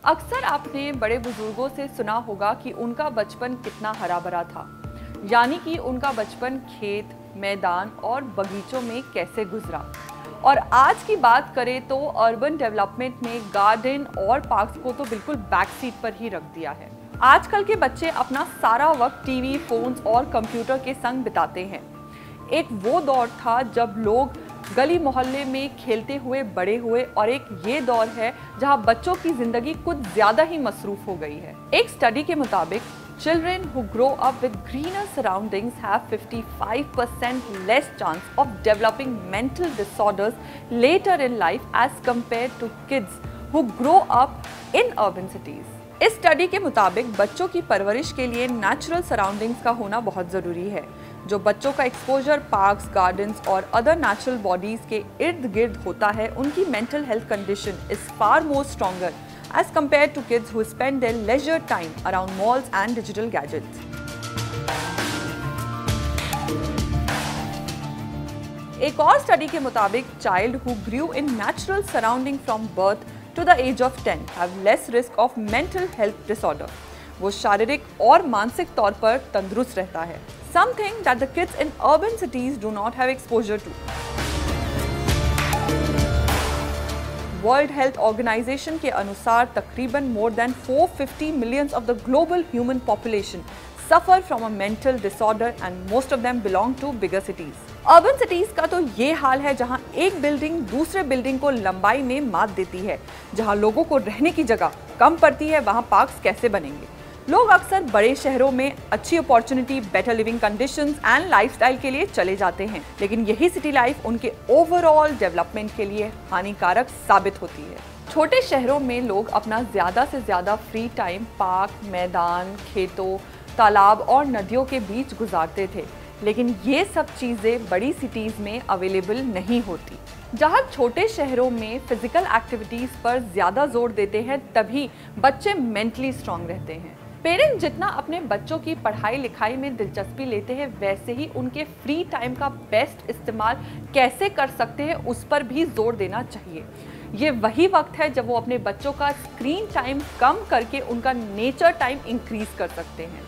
अक्सर आपने बड़े बुजुर्गों से सुना होगा कि उनका बचपन कितना हरा भरा था, यानी कि उनका बचपन खेत, मैदान और बगीचों में कैसे गुजरा। और आज की बात करें तो अर्बन डेवलपमेंट ने गार्डन और पार्क्स को तो बिल्कुल बैक सीट पर ही रख दिया है। आजकल के बच्चे अपना सारा वक्त टीवी, फोन्स और कंप्यूटर के संग बिताते हैं। एक वो दौर था जब लोग गली मोहल्ले में खेलते हुए बड़े हुए, और एक ये दौर है जहां बच्चों की जिंदगी कुछ ज्यादा ही मसरूफ हो गई है। एक स्टडी के मुताबिक children who grow up with greener surroundings have 55% less chance of developing mental disorders later in life as compared to kids who grow up in urban cities. इस स्टडी के मुताबिक बच्चों की परवरिश के लिए नेचुरल सराउंडिंग्स का होना बहुत ज़रूरी है। जो बच्चों का एक्सपोजर पार्क्स, गार्डन्स और अदर नेचुरल बॉडीज के इर्द गिर्द होता है, उनकी mental health condition is far more stronger as compared to kids who spend their leisure time around malls and digital gadgets. एक और स्टडी के मुताबिक child who grew in natural surrounding from birth to the age of 10 have less risk of mental health disorder. वो शारीरिक और मानसिक तौर पर तंदुरुस्त रहता है, something that the kids in urban cities do not have exposure to. World Health Organization के अनुसार तकरीबन more than 450 millions of the global human population suffer from a mental disorder and most of them belong to bigger cities. Urban cities का तो ये हाल है जहां एक building दूसरे बिल्डिंग को लंबाई में मात देती है। जहां लोगों को रहने की जगह कम पड़ती है, वहां पार्क्स कैसे बनेंगे। लोग अक्सर बड़े शहरों में अच्छी opportunity, better living conditions and lifestyle के लिए चले जाते हैं, लेकिन यही सिटी लाइफ उनके ओवरऑल डेवलपमेंट के लिए हानिकारक साबित होती है। छोटे शहरों में लोग अपना ज़्यादा से ज़्यादा फ्री टाइम पार्क, मैदान, खेतों, तालाब और नदियों के बीच गुजारते थे, लेकिन ये सब चीज़ें बड़ी सिटीज़ में अवेलेबल नहीं होती। जहाँ छोटे शहरों में फिजिकल एक्टिविटीज़ पर ज़्यादा जोर देते हैं, तभी बच्चे मेंटली स्ट्रांग रहते हैं। पेरेंट्स जितना अपने बच्चों की पढ़ाई लिखाई में दिलचस्पी लेते हैं, वैसे ही उनके फ्री टाइम का बेस्ट इस्तेमाल कैसे कर सकते हैं उस पर भी जोर देना चाहिए। ये वही वक्त है जब वो अपने बच्चों का स्क्रीन टाइम कम करके उनका नेचर टाइम इंक्रीज कर सकते हैं।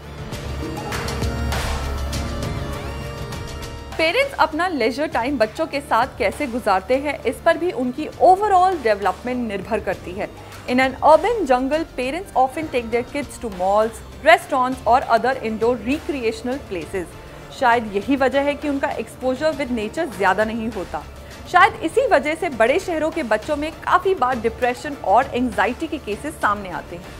पेरेंट्स अपना लेजर टाइम बच्चों के साथ कैसे गुजारते हैं, इस पर भी उनकी ओवरऑल डेवलपमेंट निर्भर करती है। In an urban jungle, parents often take their kids to malls, restaurants और other indoor recreational places. शायद यही वजह है कि उनका एक्सपोजर विद नेचर ज़्यादा नहीं होता। शायद इसी वजह से बड़े शहरों के बच्चों में काफ़ी बार डिप्रेशन और एंग्जाइटी के केसेस सामने आते हैं।